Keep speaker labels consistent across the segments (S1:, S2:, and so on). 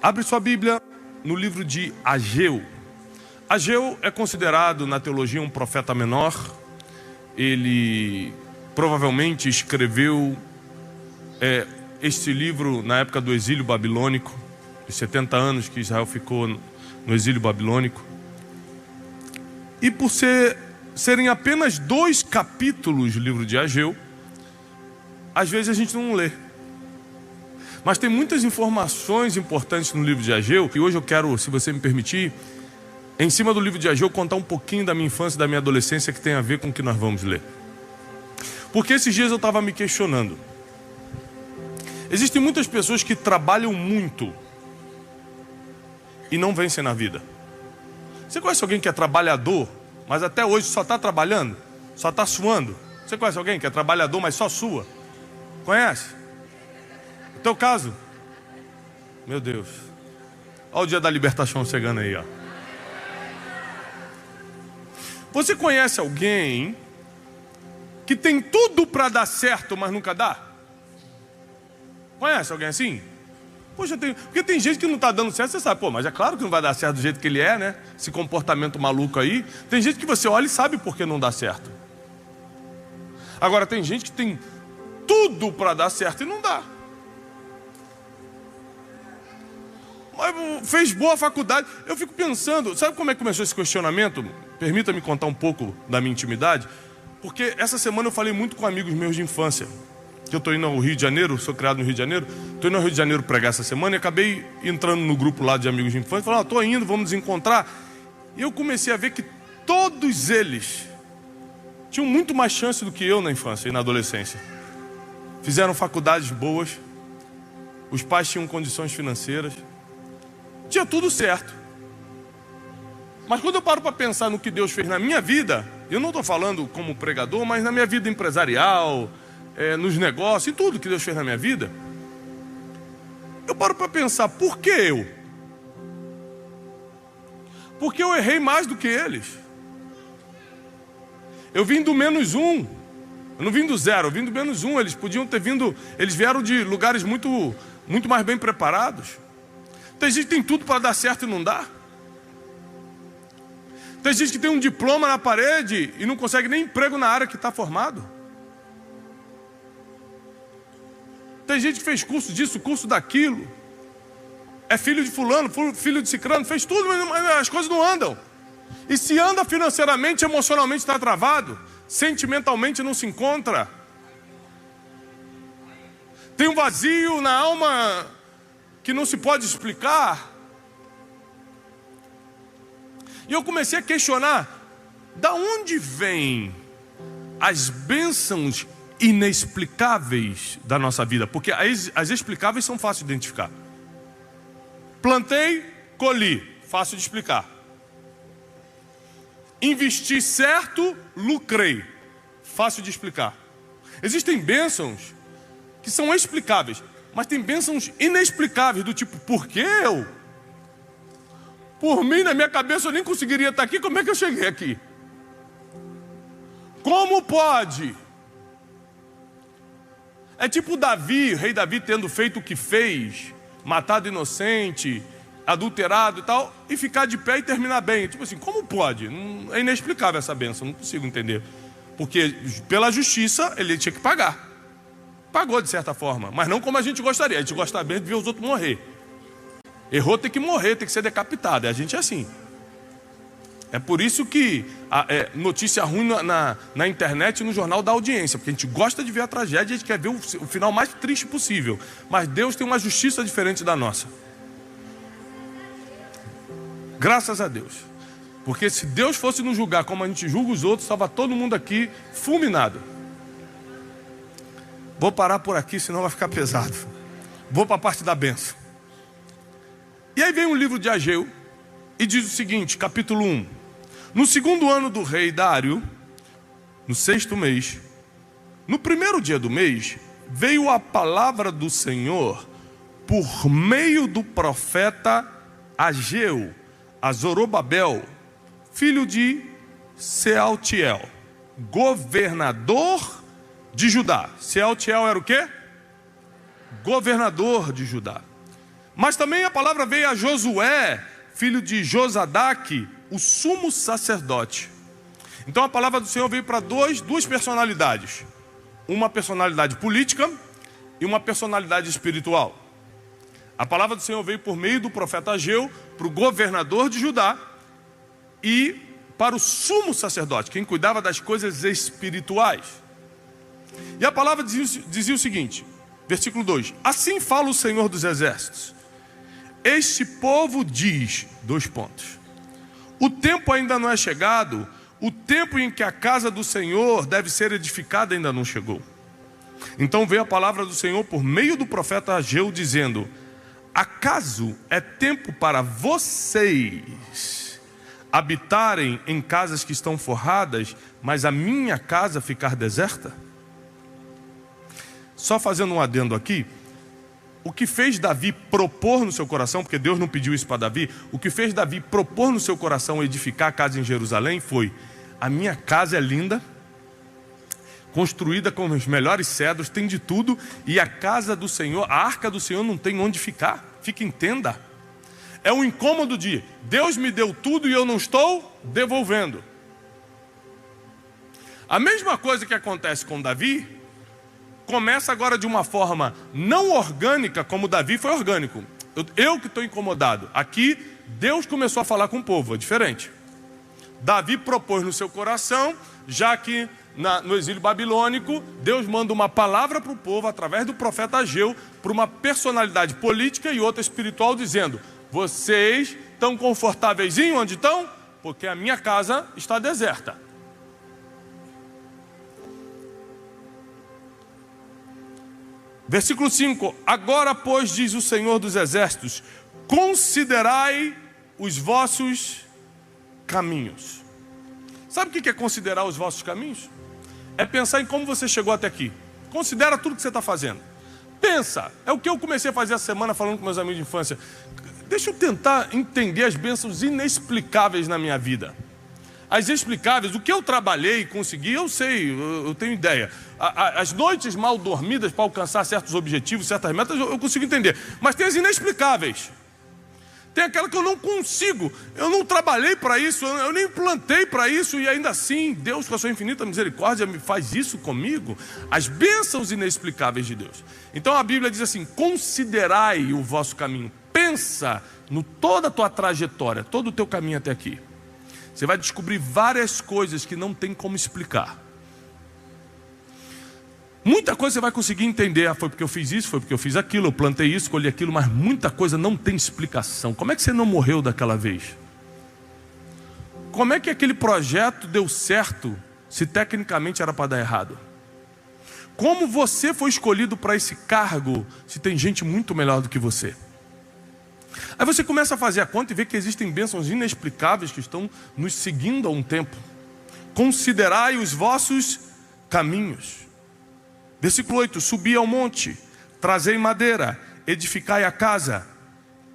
S1: Abre sua Bíblia no livro de Ageu. Ageu é considerado na teologia um profeta menor. Ele provavelmente escreveu este livro na época do exílio babilônico, os 70 anos que Israel ficou no exílio babilônico. E por serem apenas 2 capítulos do livro de Ageu, às vezes a gente não lê. Mas tem muitas informações importantes no livro de Ageu, que hoje eu quero, se você me permitir, em cima do livro de Ageu, contar um pouquinho da minha infância e da minha adolescência que tem a ver com o que nós vamos ler. Porque esses dias eu estava me questionando. Existem muitas pessoas que trabalham muito e não vencem na vida. Você conhece alguém que é trabalhador, mas até hoje só está trabalhando? Só está suando? Você conhece alguém que é trabalhador, mas só sua? Conhece? No teu caso? Meu Deus. Olha o dia da libertação chegando aí, ó. Você conhece alguém que tem tudo para dar certo, mas nunca dá? Conhece alguém assim? Poxa, porque tem gente que não está dando certo, você sabe, mas é claro que não vai dar certo do jeito que ele é, né? Esse comportamento maluco aí. Tem gente que você olha e sabe por que não dá certo. Agora tem gente que tem tudo para dar certo e não dá. Mas fez boa faculdade. Eu fico pensando, sabe como é que começou esse questionamento? Permita-me contar um pouco da minha intimidade. Porque essa semana eu falei muito com amigos meus de infância. Que eu estou indo ao Rio de Janeiro, sou criado no Rio de Janeiro. Estou indo ao Rio de Janeiro pregar essa semana e acabei entrando no grupo lá de amigos de infância. Falei, estou indo, vamos nos encontrar. E eu comecei a ver que todos eles tinham muito mais chance do que eu na infância e na adolescência. Fizeram faculdades boas. Os pais tinham condições financeiras. Tinha tudo certo. Mas quando eu paro para pensar no que Deus fez na minha vida, eu não estou falando como pregador, mas na minha vida empresarial, nos negócios, em tudo que Deus fez na minha vida, eu paro para pensar, por que eu? Porque eu errei mais do que eles. Eu vim do -1, eu não vim do 0, eu vim do -1. Eles podiam ter vindo, eles vieram de lugares muito mais bem preparados. Tem gente que tem tudo para dar certo e não dá. Tem gente que tem um diploma na parede e não consegue nem emprego na área que está formado. Tem gente que fez curso disso, curso daquilo. É filho de fulano, filho de cicrano, fez tudo, mas as coisas não andam. E se anda financeiramente, emocionalmente está travado. Sentimentalmente não se encontra. Tem um vazio na alma que não se pode explicar. E eu comecei a questionar, da onde vêm as bênçãos inexplicáveis da nossa vida? Porque as explicáveis são fáceis de identificar. Plantei, colhi, fácil de explicar. Investi certo, lucrei, fácil de explicar. Existem bênçãos que são explicáveis, mas tem bênçãos inexplicáveis, do tipo, por que eu? Por mim, na minha cabeça, eu nem conseguiria estar aqui, como é que eu cheguei aqui? Como pode? É tipo Davi, o rei Davi, tendo feito o que fez, matado inocente, adulterado e tal, e ficar de pé e terminar bem. Tipo assim, como pode? É inexplicável essa bênção, não consigo entender. Porque pela justiça, ele tinha que pagar. Pagou de certa forma, mas não como a gente gostaria. A gente gosta bem de ver os outros morrer. Errou, tem que morrer, tem que ser decapitado. E a gente é assim. É por isso que notícia ruim na internet e no jornal dá audiência. Porque a gente gosta de ver a tragédia e a gente quer ver o final mais triste possível. Mas Deus tem uma justiça diferente da nossa. Graças a Deus. Porque se Deus fosse nos julgar como a gente julga os outros, estava todo mundo aqui fulminado. Vou parar por aqui, senão vai ficar pesado. Vou para a parte da bênção. E aí vem o livro de Ageu e diz o seguinte, capítulo 1. No 2º ano do rei Dário, no 6º mês, no 1º dia do mês, veio a palavra do Senhor por meio do profeta Ageu, a Zorobabel, filho de Sealtiel, governador de Judá. Sealtiel era o quê? Governador de Judá. Mas também a palavra veio a Josué, filho de Josadaque, o sumo sacerdote. Então a palavra do Senhor veio para duas personalidades. Uma personalidade política e uma personalidade espiritual. A palavra do Senhor veio por meio do profeta Ageu para o governador de Judá e para o sumo sacerdote, quem cuidava das coisas espirituais. E a palavra dizia o seguinte, versículo 2: assim fala o Senhor dos exércitos, este povo diz, o tempo ainda não é chegado, o tempo em que a casa do Senhor deve ser edificada ainda não chegou. Então veio a palavra do Senhor por meio do profeta Ageu dizendo, acaso é tempo para vocês habitarem em casas que estão forradas, mas a minha casa ficar deserta? Só fazendo um adendo aqui, o que fez Davi propor no seu coração, porque Deus não pediu isso para Davi, o que fez Davi propor no seu coração edificar a casa em Jerusalém foi, a minha casa é linda, construída com os melhores cedros, tem de tudo, e a casa do Senhor, a arca do Senhor não tem onde ficar, fica em tenda. É um incômodo de, Deus me deu tudo e eu não estou devolvendo. A mesma coisa que acontece com Davi, começa agora de uma forma não orgânica, como Davi foi orgânico. Eu que estou incomodado. Aqui, Deus começou a falar com o povo, é diferente. Davi propôs no seu coração, já que no exílio babilônico, Deus manda uma palavra para o povo, através do profeta Ageu, para uma personalidade política e outra espiritual, dizendo, vocês estão confortáveis onde estão? Porque a minha casa está deserta. Versículo 5, agora pois diz o Senhor dos exércitos, considerai os vossos caminhos. Sabe o que é considerar os vossos caminhos? É pensar em como você chegou até aqui. Considera tudo que você está fazendo. Pensa, é o que eu comecei a fazer essa semana falando com meus amigos de infância. Deixa eu tentar entender as bênçãos inexplicáveis na minha vida. As explicáveis, o que eu trabalhei e consegui, eu sei, eu tenho ideia. As noites mal dormidas para alcançar certos objetivos, certas metas, eu consigo entender. Mas tem as inexplicáveis. Tem aquela que eu não consigo. Eu não trabalhei para isso, eu nem plantei para isso. E ainda assim, Deus com a sua infinita misericórdia me faz isso comigo. As bênçãos inexplicáveis de Deus. Então a Bíblia diz assim, considerai o vosso caminho. Pensa no toda a tua trajetória, todo o teu caminho até aqui. Você vai descobrir várias coisas que não tem como explicar. Muita coisa você vai conseguir entender. Foi porque eu fiz isso, foi porque eu fiz aquilo, eu plantei isso, colhi aquilo, mas muita coisa não tem explicação. Como é que você não morreu daquela vez? Como é que aquele projeto deu certo se tecnicamente era para dar errado? Como você foi escolhido para esse cargo se tem gente muito melhor do que você? Aí você começa a fazer a conta e vê que existem bênçãos inexplicáveis que estão nos seguindo há um tempo. Considerai os vossos caminhos. Versículo 8, subi ao monte, trazei madeira, edificai a casa,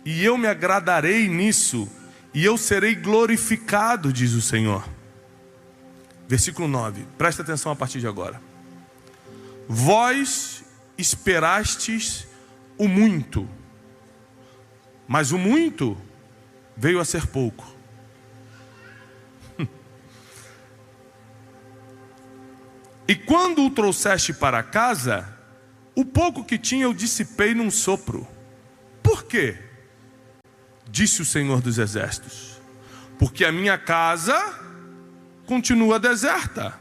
S1: e eu me agradarei nisso, e eu serei glorificado, diz o Senhor. Versículo 9, presta atenção a partir de agora. Vós esperastes o muito, mas o muito veio a ser pouco. E quando o trouxeste para casa, o pouco que tinha eu dissipei num sopro. Por quê? Disse o Senhor dos exércitos. Porque a minha casa continua deserta.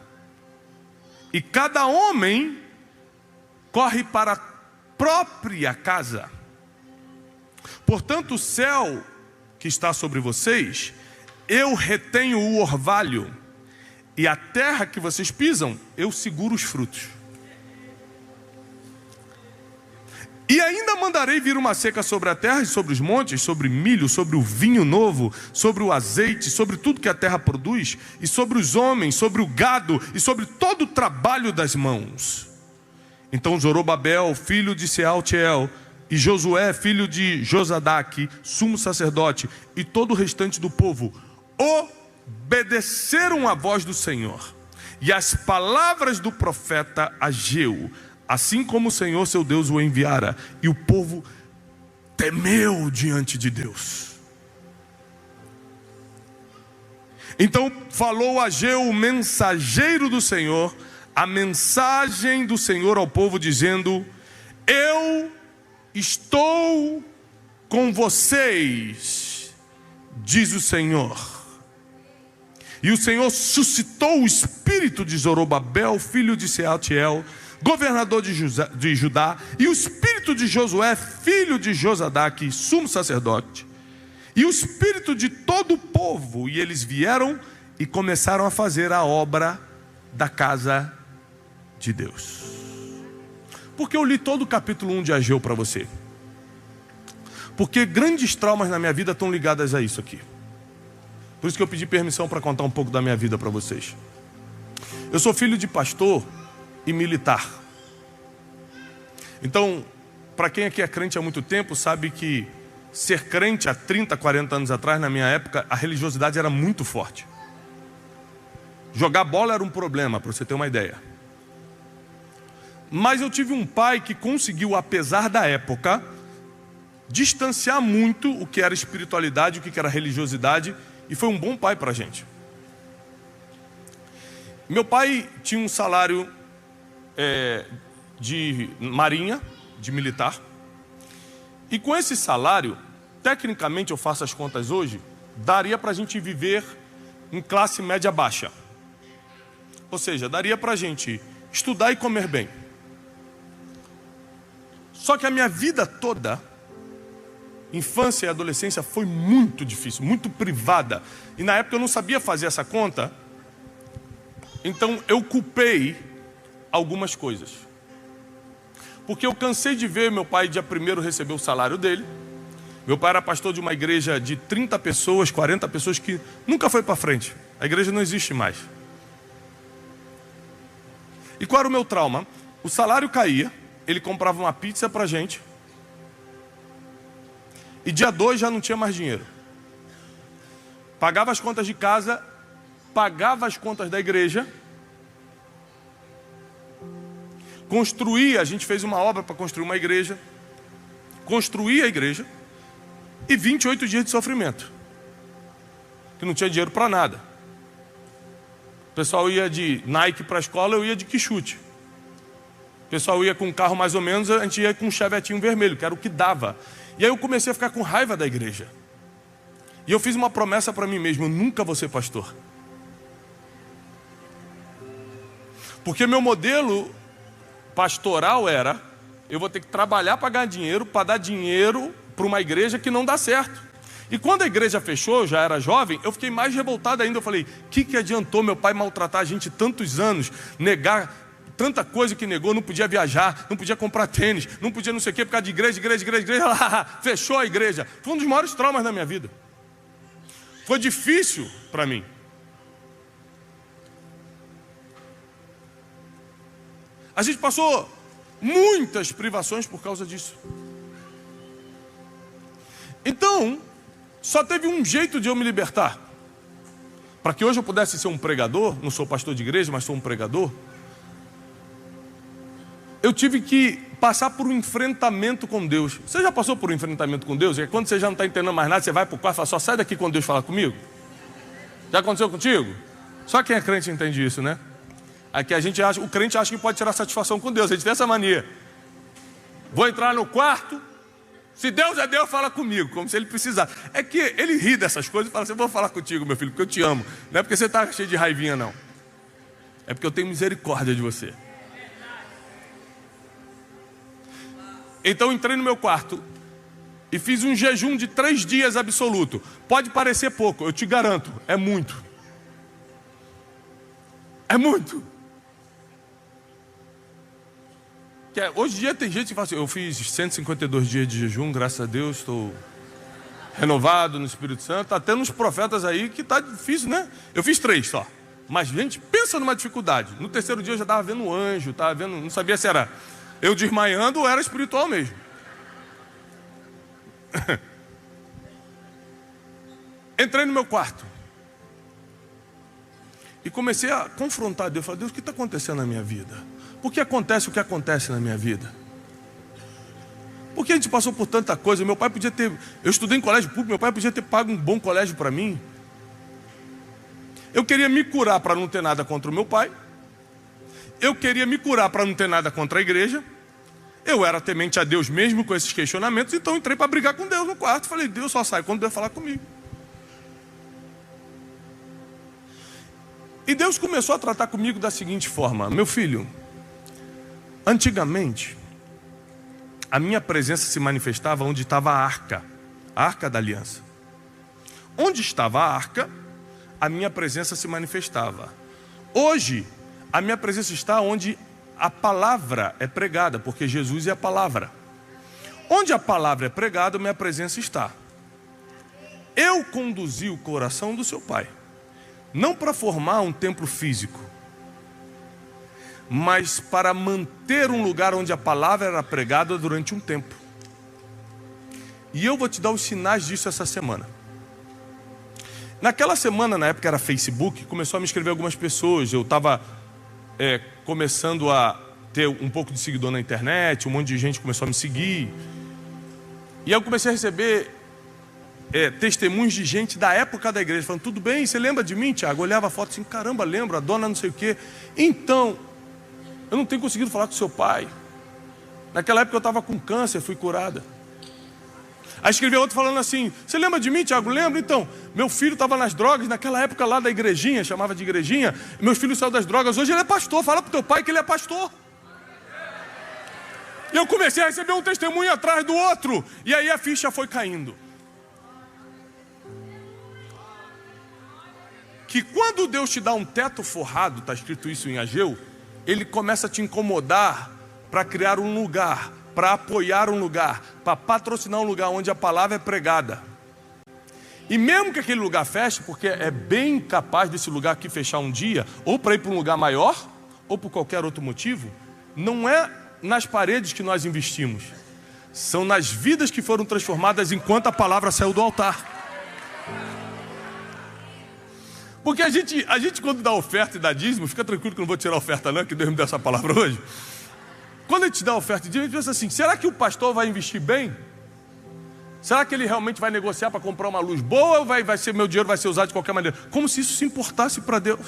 S1: E cada homem corre para a própria casa. Portanto, o céu que está sobre vocês, eu retenho o orvalho. E a terra que vocês pisam, eu seguro os frutos. E ainda mandarei vir uma seca sobre a terra e sobre os montes, sobre milho, sobre o vinho novo, sobre o azeite, sobre tudo que a terra produz, e sobre os homens, sobre o gado, e sobre todo o trabalho das mãos. Então Zorobabel, filho de Sealtiel, e Josué, filho de Josadaque, sumo sacerdote, e todo o restante do povo, obedeceram à voz do Senhor e às palavras do profeta Ageu, assim como o Senhor seu Deus o enviara, e o povo temeu diante de Deus. Então falou Ageu, o mensageiro do Senhor, a mensagem do Senhor ao povo, dizendo: eu estou com vocês, diz o Senhor. E o Senhor suscitou o espírito de Zorobabel, filho de Sealtiel, governador de Judá, e o espírito de Josué, filho de Josadaque, sumo sacerdote, e o espírito de todo o povo, e eles vieram e começaram a fazer a obra da casa de Deus. Porque eu li todo o capítulo 1 de Ageu para você? Porque grandes traumas na minha vida estão ligadas a isso aqui. Por isso que eu pedi permissão para contar um pouco da minha vida para vocês. Eu sou filho de pastor e militar. Então, para quem aqui é crente há muito tempo, sabe que ser crente há 30, 40 anos atrás, na minha época, a religiosidade era muito forte. Jogar bola era um problema, para você ter uma ideia. Mas eu tive um pai que conseguiu, apesar da época, distanciar muito o que era espiritualidade, o que era religiosidade, e foi um bom pai para a gente. Meu pai tinha um salário de marinha, de militar, e com esse salário, tecnicamente, eu faço as contas hoje, daria para a gente viver em classe média baixa. Ou seja, daria para a gente estudar e comer bem. Só que a minha vida toda, infância e adolescência, foi muito difícil, muito privada. E na época eu não sabia fazer essa conta, então eu culpei algumas coisas. Porque eu cansei de ver meu pai, dia 1º, receber o salário dele. Meu pai era pastor de uma igreja de 30 pessoas, 40 pessoas, que nunca foi para frente. A igreja não existe mais. E qual era o meu trauma? O salário caía, ele comprava uma pizza para a gente, e dia 2 já não tinha mais dinheiro. Pagava as contas de casa, pagava as contas da igreja, construía, a gente fez uma obra para construir uma igreja, construía a igreja, e 28 dias de sofrimento, que não tinha dinheiro para nada. O pessoal ia de Nike para a escola, eu ia de quichute. O pessoal ia com um carro mais ou menos, a gente ia com um chevetinho vermelho, que era o que dava. E aí eu comecei a ficar com raiva da igreja. E eu fiz uma promessa para mim mesmo: eu nunca vou ser pastor. Porque meu modelo pastoral era: eu vou ter que trabalhar para ganhar dinheiro, para dar dinheiro para uma igreja que não dá certo. E quando a igreja fechou, eu já era jovem, eu fiquei mais revoltado ainda. Eu falei: o que adiantou meu pai maltratar a gente tantos anos, negar tanta coisa que negou, não podia viajar, não podia comprar tênis, não podia não sei o quê, por causa de igreja, fechou a igreja. Foi um dos maiores traumas da minha vida. Foi difícil para mim. A gente passou muitas privações por causa disso. Então, só teve um jeito de eu me libertar. Para que hoje eu pudesse ser um pregador, não sou pastor de igreja, mas sou um pregador, eu tive que passar por um enfrentamento com Deus. Você já passou por um enfrentamento com Deus? É quando você já não está entendendo mais nada, você vai para o quarto e fala: só sai daqui quando Deus falar comigo. Já aconteceu contigo? Só quem é crente entende isso, né? Aqui a gente acha, o crente acha que pode tirar satisfação com Deus. A gente tem essa mania. Vou entrar no quarto, se Deus é Deus, fala comigo, como se ele precisasse. É que ele ri dessas coisas e fala assim: eu vou falar contigo, meu filho, porque eu te amo. Não é porque você está cheio de raivinha, não. É porque eu tenho misericórdia de você. Então entrei no meu quarto e fiz um jejum de 3 dias absoluto. Pode parecer pouco, eu te garanto, é muito. É muito. Hoje em dia tem gente que fala assim: eu fiz 152 dias de jejum, graças a Deus, estou renovado no Espírito Santo. Está tendo uns profetas aí que está difícil, né? Eu fiz 3 só. Mas gente, pensa numa dificuldade. No 3º dia eu já estava vendo um anjo, estava vendo, não sabia se era eu desmaiando ou era espiritual mesmo. Entrei no meu quarto e comecei a confrontar Deus. Falei: Deus, o que está acontecendo na minha vida? Por que acontece o que acontece na minha vida? Porque a gente passou por tanta coisa. Meu pai podia ter... Eu estudei em colégio público, meu pai podia ter pago um bom colégio para mim. Eu queria me curar para não ter nada contra o meu pai. Eu queria me curar para não ter nada contra a igreja. Eu era temente a Deus mesmo com esses questionamentos, então entrei para brigar com Deus no quarto. Falei, Deus só sai quando Deus falar comigo. E Deus começou a tratar comigo da seguinte forma: meu filho, antigamente, a minha presença se manifestava onde estava a arca da aliança. Onde estava a arca, a minha presença se manifestava. Hoje, a minha presença está onde a palavra é pregada, porque Jesus é a palavra. Onde a palavra é pregada, a minha presença está. Eu conduzi o coração do seu pai, não para formar um templo físico, mas para manter um lugar onde a palavra era pregada durante um tempo. E eu vou te dar os sinais disso essa semana. Naquela semana, na época era Facebook, começou a me escrever algumas pessoas. Eu estava começando a ter um pouco de seguidor na internet, um monte de gente começou a me seguir. E eu comecei a receber testemunhos de gente da época da igreja, falando, tudo bem, você lembra de mim, Tiago? Eu olhava a foto assim, caramba, lembro, a dona não sei o quê. Então, eu não tenho conseguido falar com seu pai. Naquela época eu estava com câncer, fui curada. Aí escreveu outro falando assim, você lembra de mim, Tiago? Lembro, então, meu filho estava nas drogas, naquela época lá da igrejinha, chamava de igrejinha, meu filho saiu das drogas, hoje ele é pastor, fala pro teu pai que ele é pastor. E eu comecei a receber um testemunho atrás do outro, e aí a ficha foi caindo. Que quando Deus te dá um teto forrado, está escrito isso em Ageu, Ele começa a te incomodar para criar um lugar, para apoiar um lugar, para patrocinar um lugar onde a palavra é pregada. E mesmo que aquele lugar feche, porque é bem capaz desse lugar aqui fechar um dia, ou para ir para um lugar maior, ou por qualquer outro motivo, não é nas paredes que nós investimos, são nas vidas que foram transformadas enquanto a palavra saiu do altar. Porque a gente quando dá oferta e dá dízimo, fica tranquilo que eu não vou tirar a oferta não, que Deus me deu essa palavra hoje. Quando a gente dá oferta e dízimo, a gente pensa assim, será que o pastor vai investir bem? Será que ele realmente vai negociar para comprar uma luz boa ou meu dinheiro vai ser usado de qualquer maneira? Como se isso se importasse para Deus.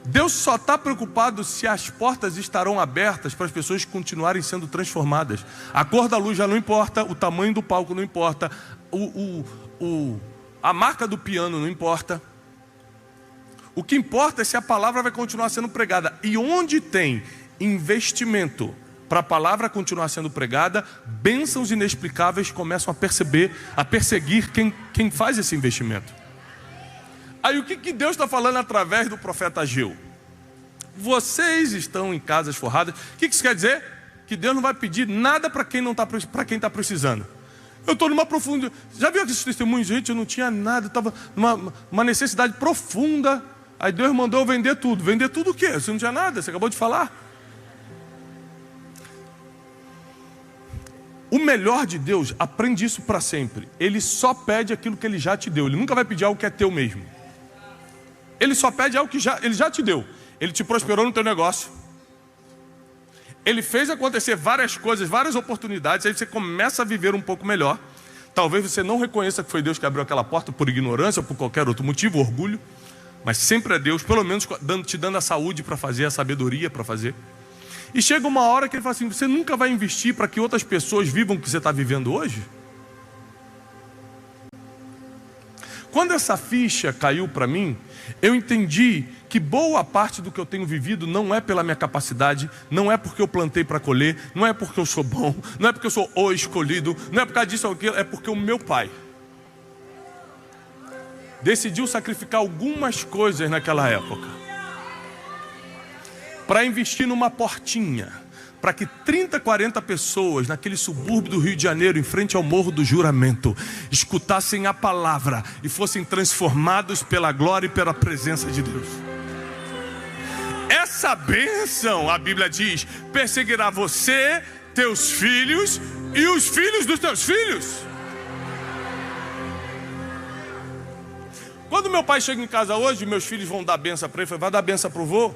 S1: Deus só está preocupado se as portas estarão abertas para as pessoas continuarem sendo transformadas. A cor da luz já não importa, o tamanho do palco não importa, a marca do piano não importa. O que importa é se a palavra vai continuar sendo pregada. E onde tem investimento para a palavra continuar sendo pregada, bênçãos inexplicáveis começam a perseguir quem faz esse investimento. Aí o que Deus está falando através do profeta Ageu? Vocês estão em casas forradas. O que isso quer dizer? Que Deus não vai pedir nada para quem está precisando. Eu estou numa profunda... Já viu esses testemunhos, gente? Eu não tinha nada, estava numa necessidade profunda. Aí Deus mandou eu vender tudo. Vender tudo o quê? Você não tinha nada, você acabou de falar. O melhor de Deus, aprende isso para sempre. Ele só pede aquilo que Ele já te deu. Ele nunca vai pedir algo que é teu mesmo. Ele só pede algo que Ele já te deu. Ele te prosperou no teu negócio. Ele fez acontecer várias coisas, várias oportunidades. Aí você começa a viver um pouco melhor. Talvez você não reconheça que foi Deus que abriu aquela porta por ignorância ou por qualquer outro motivo, orgulho. Mas sempre é Deus, pelo menos te dando a saúde para fazer, a sabedoria para fazer. E chega uma hora que Ele fala assim, você nunca vai investir para que outras pessoas vivam o que você está vivendo hoje? Quando essa ficha caiu para mim, eu entendi que boa parte do que eu tenho vivido não é pela minha capacidade, não é porque eu plantei para colher, não é porque eu sou bom, não é porque eu sou o escolhido, não é por causa disso ou aquilo, é porque o meu pai decidiu sacrificar algumas coisas naquela época para investir numa portinha, para que 30, 40 pessoas naquele subúrbio do Rio de Janeiro, em frente ao Morro do Juramento, escutassem a palavra e fossem transformados pela glória e pela presença de Deus. Essa bênção, a Bíblia diz, perseguirá você, teus filhos e os filhos dos teus filhos. Quando meu pai chega em casa hoje, meus filhos vão dar benção para ele, vai dar benção para o vô.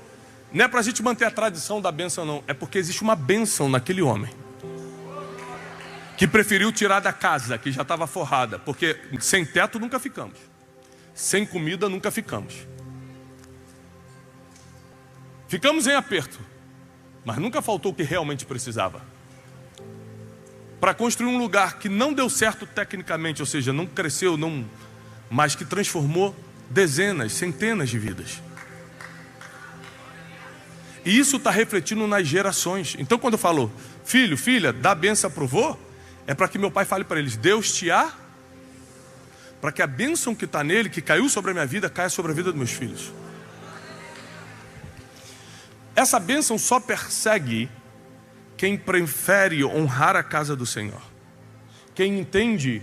S1: Não é para a gente manter a tradição da benção não, é porque existe uma benção naquele homem. que preferiu tirar da casa, que já estava forrada, porque sem teto nunca ficamos, sem comida nunca ficamos. Ficamos em aperto, mas nunca faltou o que realmente precisava. Para construir um lugar que não deu certo tecnicamente, ou seja, não cresceu, mas que transformou dezenas, centenas de vidas. E isso está refletindo nas gerações. Então quando eu falo, filho, filha, dá bênção para o vô, é para que meu pai fale para eles, Deus te há, para que a bênção que está nele, que caiu sobre a minha vida, caia sobre a vida dos meus filhos. Essa bênção só persegue quem prefere honrar a casa do Senhor. Quem entende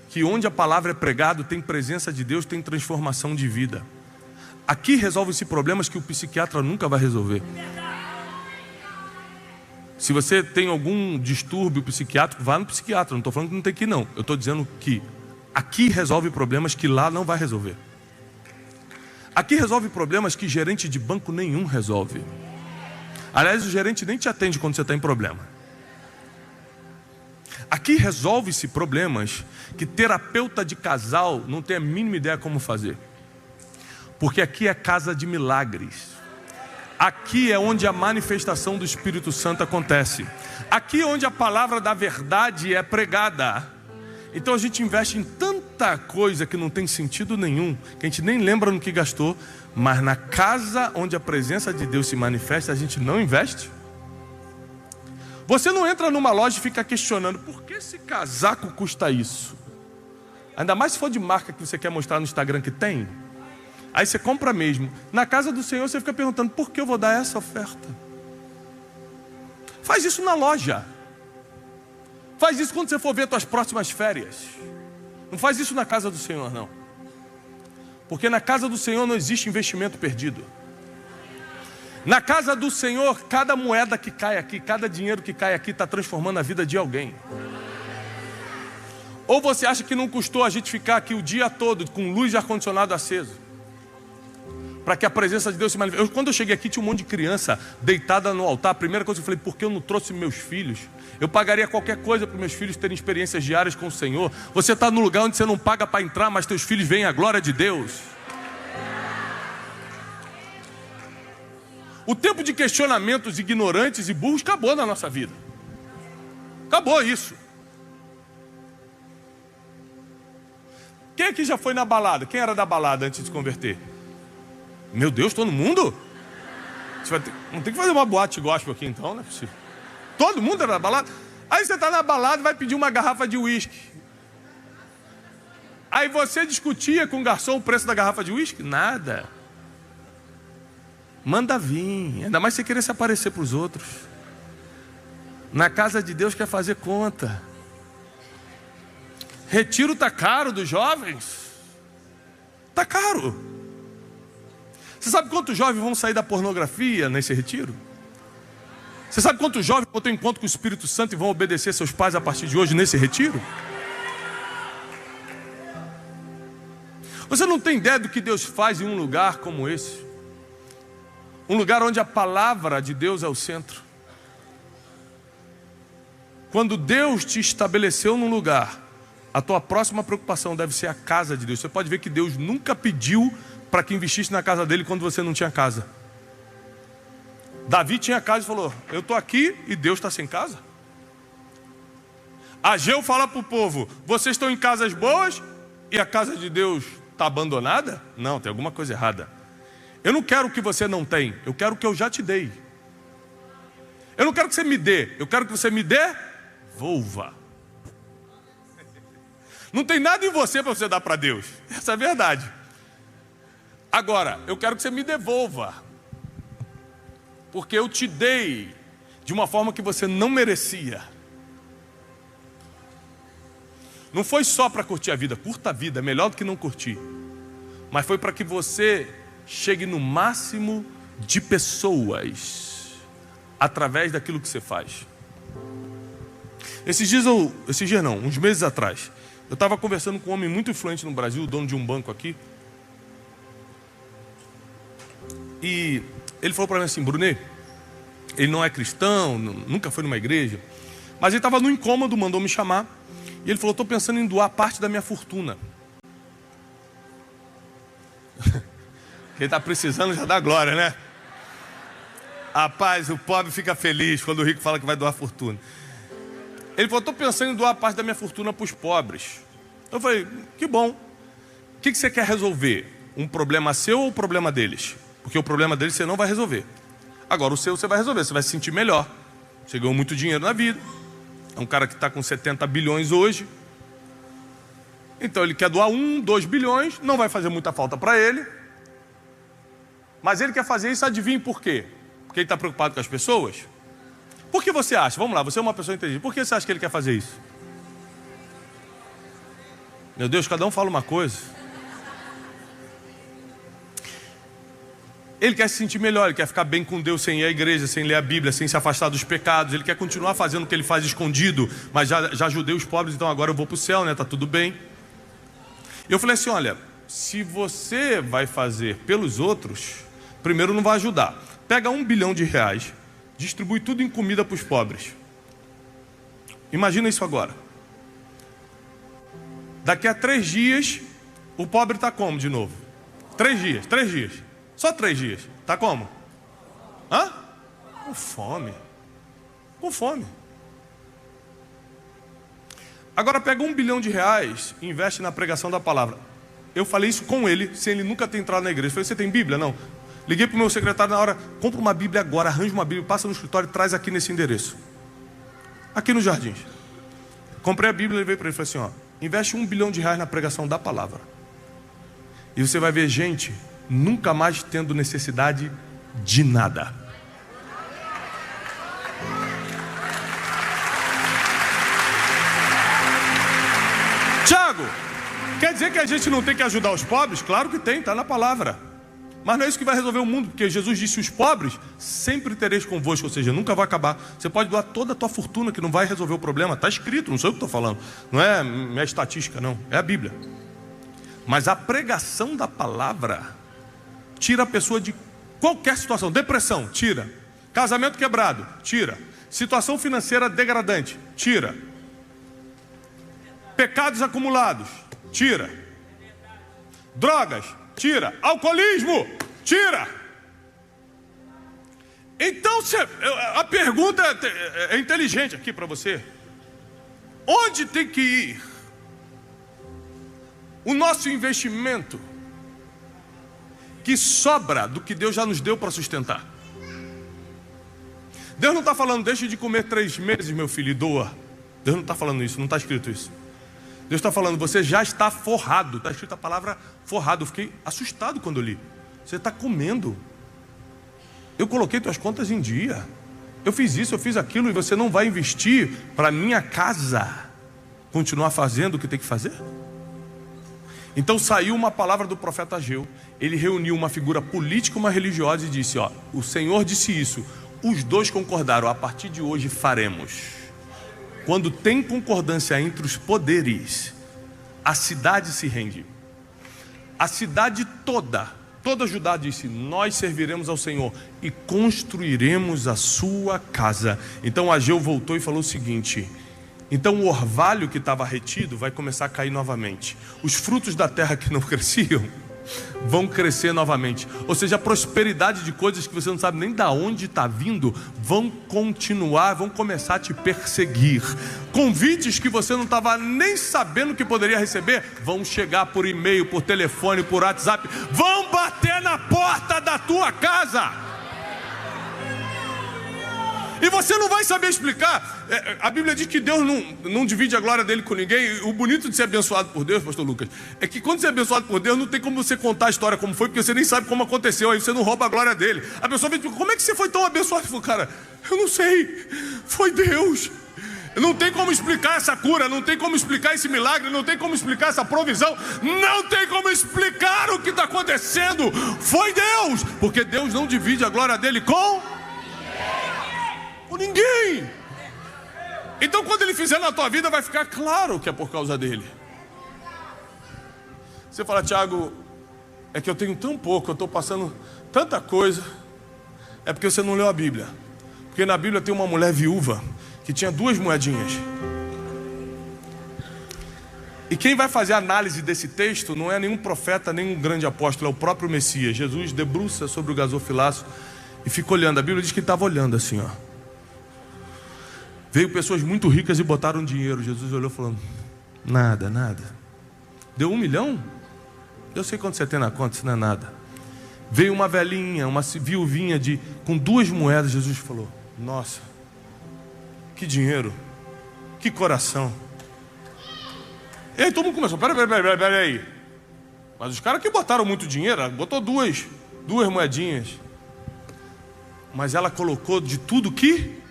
S1: que onde a palavra é pregada tem presença de Deus, tem transformação de vida. Aqui resolve-se problemas que o psiquiatra nunca vai resolver. Se você tem algum distúrbio psiquiátrico, vá no psiquiatra. Não estou falando que não tem que ir, não. Eu estou dizendo que aqui resolve problemas que lá não vai resolver. Aqui resolve problemas que gerente de banco nenhum resolve. Aliás, o gerente nem te atende quando você está em problema. Aqui resolve-se problemas que terapeuta de casal não tem a mínima ideia como fazer. Porque aqui é casa de milagres. Aqui é onde a manifestação do Espírito Santo acontece. Aqui é onde a palavra da verdade é pregada. Então a gente investe em tanta coisa que não tem sentido nenhum, que a gente nem lembra no que gastou, mas na casa onde a presença de Deus se manifesta, a gente não investe. Você não entra numa loja e fica questionando, por que esse casaco custa isso? Ainda mais se for de marca que você quer mostrar no Instagram que tem. Aí você compra mesmo. Na casa do Senhor você fica perguntando, por que eu vou dar essa oferta? Faz isso na loja. Faz isso quando você for ver suas próximas férias. Não faz isso na casa do Senhor, não. Porque na casa do Senhor não existe investimento perdido. Na casa do Senhor, cada moeda que cai aqui, cada dinheiro que cai aqui está transformando a vida de alguém. Ou você acha que não custou a gente ficar aqui o dia todo com luz de ar-condicionado aceso? Para que a presença de Deus se manifeste. Quando eu cheguei aqui tinha um monte de criança deitada no altar. A primeira coisa que eu falei, por que eu não trouxe meus filhos? Eu pagaria qualquer coisa para meus filhos terem experiências diárias com o Senhor. Você está no lugar onde você não paga para entrar, mas teus filhos veem a glória de Deus. O tempo de questionamentos ignorantes e burros acabou na nossa vida. Acabou isso. Quem aqui já foi na balada? Quem era da balada antes de se converter? Meu Deus, todo mundo? Não tem que fazer uma boate gospel aqui então, não é possível. Todo mundo era da balada? Aí você está na balada e vai pedir uma garrafa de uísque. Aí você discutia com o garçom o preço da garrafa de uísque? Nada. Manda vir. Ainda mais você querer se aparecer para os outros. Na casa de Deus quer fazer conta. Retiro está caro dos jovens. Está caro. Você sabe quantos jovens vão sair da pornografia nesse retiro? Você sabe quantos jovens vão ter encontro com o Espírito Santo e vão obedecer seus pais a partir de hoje nesse retiro? Você não tem ideia do que Deus faz em um lugar como esse? Um lugar onde a palavra de Deus é o centro. Quando Deus te estabeleceu num lugar, a tua próxima preocupação deve ser a casa de Deus. Você pode ver que Deus nunca pediu para que investisse na casa dele quando você não tinha casa. Davi tinha casa e falou, eu estou aqui e Deus está sem casa. Ageu fala para o povo, vocês estão em casas boas e a casa de Deus está abandonada? Não, tem alguma coisa errada. Eu não quero o que você não tem, eu quero o que eu já te dei. Eu não quero que você me dê, eu quero que você me devolva. Não tem nada em você para você dar para Deus, essa é a verdade. Agora, eu quero que você me devolva, porque eu te dei de uma forma que você não merecia. Não foi só para curtir a vida, curta a vida, é melhor do que não curtir. Mas foi para que você chegue no máximo de pessoas através daquilo que você faz. Uns meses atrás, eu estava conversando com um homem muito influente no Brasil, dono de um banco aqui. E ele falou para mim assim, Brunet, ele não é cristão, nunca foi numa igreja, Mas ele estava no incômodo, mandou me chamar. E ele falou, estou pensando em doar parte da minha fortuna. Quem está precisando já dá glória, né? Rapaz, o pobre fica feliz quando o rico fala que vai doar fortuna. Ele falou, estou pensando em doar parte da minha fortuna para os pobres. Eu falei, que bom. O que você quer resolver? Um problema seu ou o problema deles? Porque o problema deles você não vai resolver. Agora o seu você vai resolver, você vai se sentir melhor. Você ganhou muito dinheiro na vida. É um cara que está com 70 bilhões hoje. Então ele quer doar 1, 2 bilhões, não vai fazer muita falta para ele. Mas ele quer fazer isso, adivinhe por quê? Porque ele está preocupado com as pessoas? Por que você acha? Vamos lá, você é uma pessoa inteligente. Por que você acha que ele quer fazer isso? Meu Deus, cada um fala uma coisa. Ele quer se sentir melhor, ele quer ficar bem com Deus sem ir à igreja, sem ler a Bíblia, sem se afastar dos pecados. Ele quer continuar fazendo o que ele faz escondido, mas já ajudei os pobres, então agora eu vou para o céu, né? Tá tudo bem. Eu falei assim, olha, se você vai fazer pelos outros, primeiro não vai ajudar. Pega R$1 bilhão, distribui tudo em comida para os pobres. Imagina isso agora. Daqui a 3 dias, o pobre está como de novo? 3 dias. Só 3 dias. Está como? Hã? Com fome. Com fome. Agora pega R$1 bilhão e investe na pregação da palavra. Eu falei isso com ele, sem ele nunca ter entrado na igreja. Eu falei, você tem Bíblia? Não. Liguei para o meu secretário na hora, compra uma Bíblia agora, arranja uma Bíblia, passa no escritório e traz aqui nesse endereço. Aqui nos Jardins. Comprei a Bíblia e levei para ele e falei assim, ó, investe R$1 bilhão na pregação da palavra. E você vai ver gente nunca mais tendo necessidade de nada. Tiago, quer dizer que a gente não tem que ajudar os pobres? Claro que tem, está na palavra. Mas não é isso que vai resolver o mundo, porque Jesus disse, os pobres sempre tereis convosco, ou seja, nunca vai acabar. Você pode doar toda a tua fortuna que não vai resolver o problema. Está escrito, não sou eu que estou falando. Não é minha estatística, não. É a Bíblia. Mas a pregação da palavra tira a pessoa de qualquer situação. Depressão, tira. Casamento quebrado, tira. Situação financeira degradante, tira. Pecados acumulados, tira. Drogas, tira. Alcoolismo, tira. Então a pergunta é inteligente aqui para você. Onde tem que ir o nosso investimento que sobra do que Deus já nos deu para sustentar? Deus não está falando, deixe de comer 3 meses, meu filho, e doa. Deus não está falando isso, não está escrito isso. Deus está falando, você já está forrado. Está escrito a palavra forrado. Eu fiquei assustado quando eu li. Você está comendo. Eu coloquei tuas contas em dia. Eu fiz isso, eu fiz aquilo. E você não vai investir para minha casa continuar fazendo o que tem que fazer? Então saiu uma palavra do profeta Ageu. Ele reuniu uma figura política e uma religiosa e disse, ó, o Senhor disse isso. Os dois concordaram, a partir de hoje faremos. Quando tem concordância entre os poderes, a cidade se rende. A cidade toda Judá disse, nós serviremos ao Senhor e construiremos a sua casa. Então Ageu voltou e falou o seguinte, então o orvalho que estava retido vai começar a cair novamente. Os frutos da terra que não cresciam vão crescer novamente. Ou seja, a prosperidade de coisas que você não sabe nem de onde está vindo vão continuar, vão começar a te perseguir. Convites que você não estava nem sabendo que poderia receber vão chegar por e-mail, por telefone, por WhatsApp, vão bater na porta da tua casa. E você não vai saber explicar. A Bíblia diz que Deus não divide a glória dele com ninguém. O bonito de ser abençoado por Deus, pastor Lucas, é que quando você é abençoado por Deus, não tem como você contar a história como foi, porque você nem sabe como aconteceu. Aí você não rouba a glória dele. A pessoa vem e diz, como é que você foi tão abençoado? Eu falo, cara, eu não sei. Foi Deus. Não tem como explicar essa cura, não tem como explicar esse milagre, não tem como explicar essa provisão, não tem como explicar o que está acontecendo. Foi Deus, porque Deus não divide a glória dele com ninguém. Então quando ele fizer na tua vida, vai ficar claro que é por causa dele. Você fala, Tiago, é que eu tenho tão pouco, eu estou passando tanta coisa. É porque você não leu a Bíblia. Porque na Bíblia tem uma mulher viúva que tinha 2 moedinhas. E quem vai fazer a análise desse texto não é nenhum profeta, nem um grande apóstolo, é o próprio Messias. Jesus debruça sobre o gasofilaço e fica olhando. A Bíblia diz que ele estava olhando assim, ó. Veio pessoas muito ricas e botaram dinheiro. Jesus olhou falando: nada, nada. Deu 1 milhão? Eu sei quanto você tem na conta, isso não é nada. Veio uma velhinha, uma viuvinha com 2 moedas. Jesus falou: nossa, que dinheiro, que coração. E aí todo mundo começou: peraí. Mas os caras que botaram muito dinheiro, ela botou duas moedinhas. Mas ela colocou de tudo que...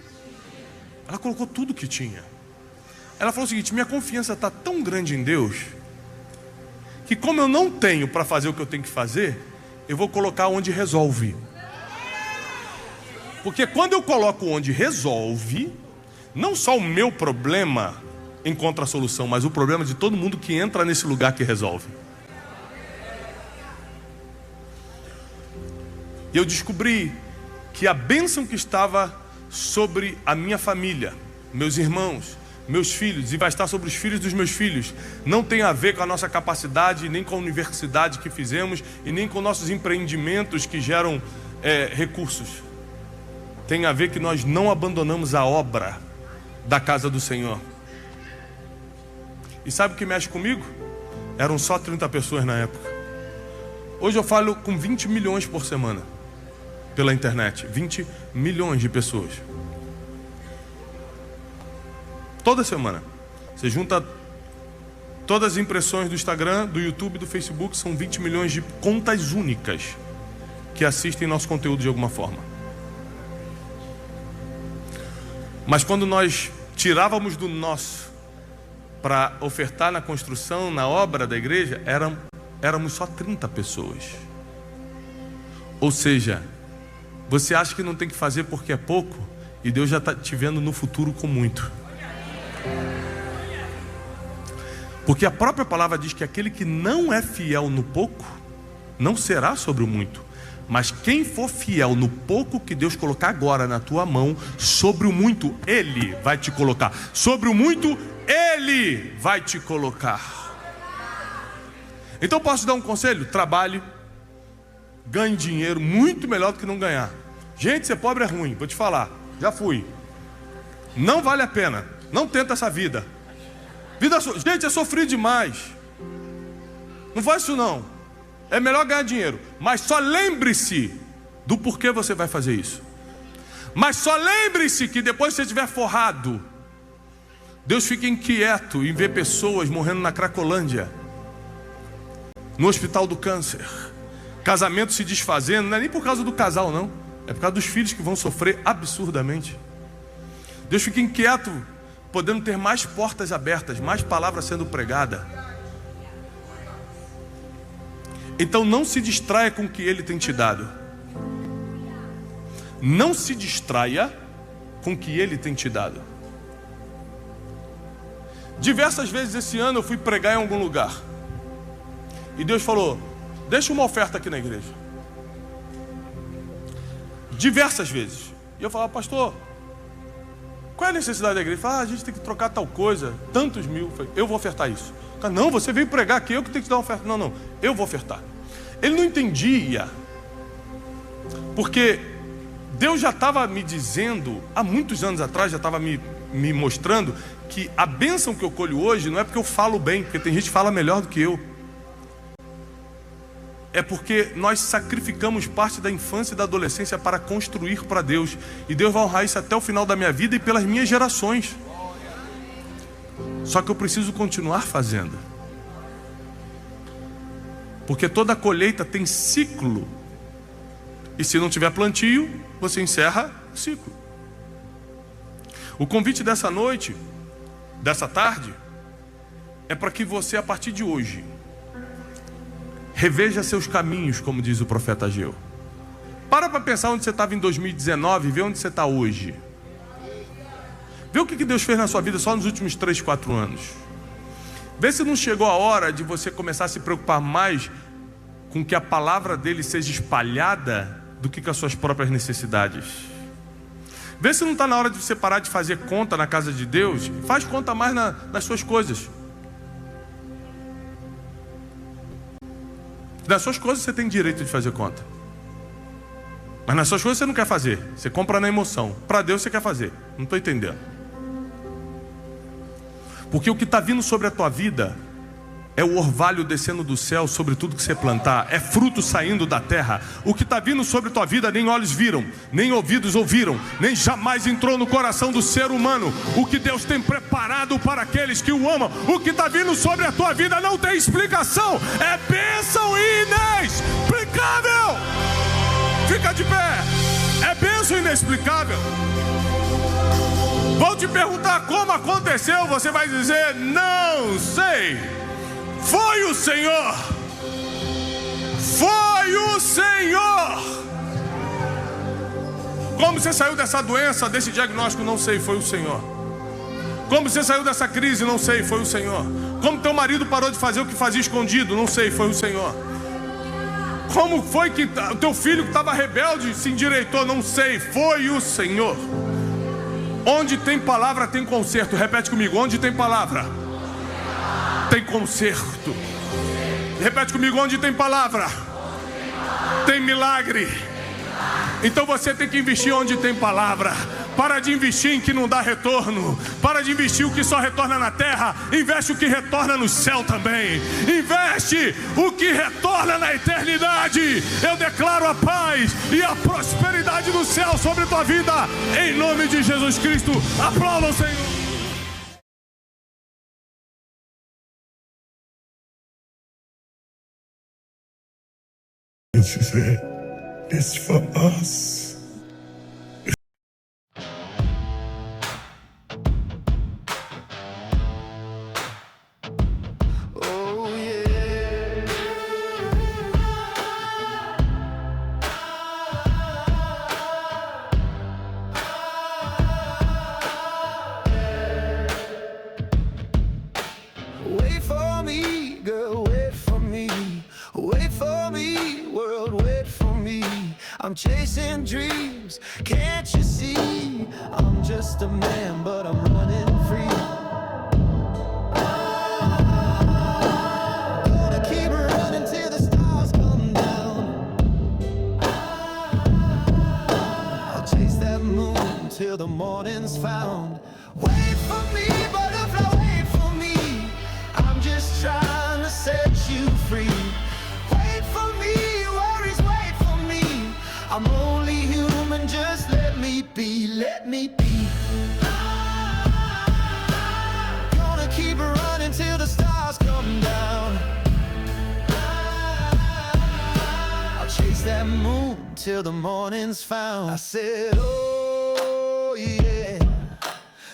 S1: Ela colocou tudo que tinha. Ela falou o seguinte: minha confiança está tão grande em Deus, que como eu não tenho para fazer o que eu tenho que fazer, eu vou colocar onde resolve. Porque quando eu coloco onde resolve, não só o meu problema encontra a solução, mas o problema de todo mundo que entra nesse lugar que resolve. E eu descobri que a bênção que estava sobre a minha família, meus irmãos, meus filhos, e vai estar sobre os filhos dos meus filhos, não tem a ver com a nossa capacidade, nem com a universidade que fizemos, e nem com nossos empreendimentos que geram recursos. Tem a ver que nós não abandonamos a obra da casa do Senhor. E sabe o que mexe comigo? Eram só 30 pessoas na época. Hoje eu falo com 20 milhões por semana pela internet. 20 milhões de pessoas. Toda semana. Você junta todas as impressões do Instagram, do YouTube, do Facebook, são 20 milhões de contas únicas que assistem nosso conteúdo de alguma forma. Mas quando nós tirávamos do nosso para ofertar na construção, na obra da igreja, éramos só 30 pessoas. Ou seja, você acha que não tem que fazer porque é pouco, e Deus já está te vendo no futuro com muito. Porque a própria palavra diz que aquele que não é fiel no pouco, não será sobre o muito. Mas quem for fiel no pouco que Deus colocar agora na tua mão, sobre o muito Ele vai te colocar. Sobre o muito Ele vai te colocar. Então posso te dar um conselho? Trabalhe, ganhe dinheiro, muito melhor do que não ganhar. Gente, ser pobre é ruim, vou te falar, já fui. Não vale a pena, não tenta essa vida. Gente, é sofrido demais. Não faz isso não. É melhor ganhar dinheiro, mas só lembre-se do porquê você vai fazer isso. Mas só lembre-se que depois que você estiver forrado, Deus fica inquieto em ver pessoas morrendo na Cracolândia, no hospital do câncer, casamento se desfazendo. Não é nem por causa do casal não, é por causa dos filhos que vão sofrer absurdamente. Deus fica inquieto, podendo ter mais portas abertas, mais palavras sendo pregada. Então não se distraia com o que Ele tem te dado. Não se distraia com o que Ele tem te dado. Diversas vezes esse ano eu fui pregar em algum lugar, e Deus falou: deixa uma oferta aqui na igreja. Diversas vezes. E eu falava: pastor, qual é a necessidade da igreja? Ele falava: a gente tem que trocar tal coisa, tantos mil. Eu falei: eu vou ofertar isso. Não, você veio pregar aqui, eu que tenho que te dar uma oferta. Não, eu vou ofertar. Ele não entendia, porque Deus já estava me dizendo, há muitos anos atrás, já estava me mostrando que a bênção que eu colho hoje não é porque eu falo bem, porque tem gente que fala melhor do que eu. É porque nós sacrificamos parte da infância e da adolescência para construir para Deus. E Deus vai honrar isso até o final da minha vida e pelas minhas gerações. Só que eu preciso continuar fazendo. Porque toda colheita tem ciclo. E se não tiver plantio, você encerra o ciclo. O convite dessa noite, dessa tarde, é para que você, a partir de hoje, reveja seus caminhos, como diz o profeta Ageu. Para pensar onde você estava em 2019 e vê onde você está hoje. Vê o que Deus fez na sua vida só nos últimos 3, 4 anos. Vê se não chegou a hora de você começar a se preocupar mais com que a palavra dele seja espalhada do que com as suas próprias necessidades. Vê se não está na hora de você parar de fazer conta na casa de Deus. Faz conta mais nas suas coisas. Das suas coisas você tem direito de fazer conta. Mas nas suas coisas você não quer fazer. Você compra na emoção. Para Deus você quer fazer. Não estou entendendo. Porque o que está vindo sobre a tua vida é o orvalho descendo do céu sobre tudo que você plantar. É fruto saindo da terra. O que está vindo sobre a tua vida nem olhos viram, nem ouvidos ouviram, nem jamais entrou no coração do ser humano. O que Deus tem preparado para aqueles que o amam. O que está vindo sobre a tua vida não tem explicação. É bênção inexplicável. Fica de pé. É bênção inexplicável. Vou te perguntar como aconteceu. Você vai dizer, não sei. Foi o Senhor. Foi o Senhor. Como você saiu dessa doença, desse diagnóstico, não sei, foi o Senhor. Como você saiu dessa crise, não sei, foi o Senhor. Como teu marido parou de fazer o que fazia escondido, não sei, foi o Senhor. Como foi que o teu filho que estava rebelde se endireitou, não sei, foi o Senhor. Onde tem palavra tem conserto. Repete comigo, onde tem palavra tem conserto. Repete comigo, onde tem palavra tem milagre. Então você tem que investir onde tem palavra. Para de investir em que não dá retorno. Para de investir o que só retorna na terra. Investe o que retorna no céu também. Investe o que retorna na eternidade. Eu declaro a paz e a prosperidade do céu sobre a tua vida, em nome de Jesus Cristo. Aplauda o Senhor.
S2: This is it. It's for us.
S3: Oh yeah. Wait for me, girl, wait for me. Wait for me, world, wait for me. I'm chasing dreams, can't you see? I'm just a man, but I'm running free. Gonna keep running till the stars come down. I'll chase that moon till the morning's found. Wait for me, butterfly, wait for me. I'm just trying to set you free. I'm only human, just let me be, let me be. Gonna keep running till the stars come down. I'll chase that moon till the morning's found. I said, oh yeah,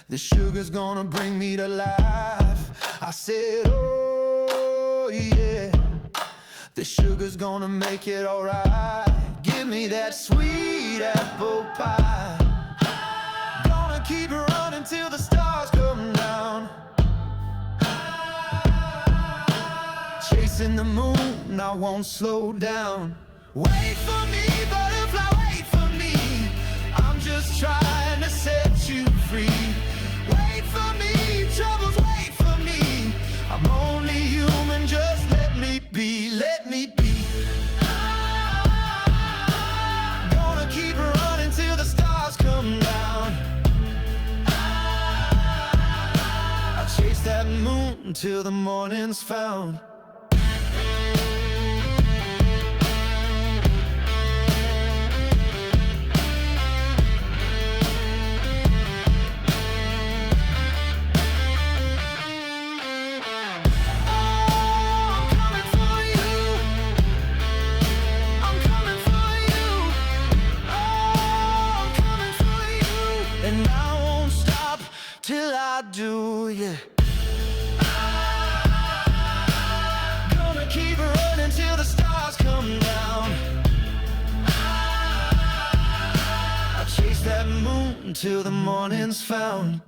S3: the sugar's gonna bring me to life. I said, oh yeah, the sugar's gonna make it alright. Give me that sweet apple pie. Gonna keep running till the stars come down. Chasing the moon, I won't slow down. Wait for me, butterfly, wait for me. I'm just trying to set you free. Wait for me, troubles, wait for me. I'm only human, just let me be, let me be. That moon till the morning's found. Till I do, yeah. Gonna keep running till the stars come down. I chase that moon till the morning's found.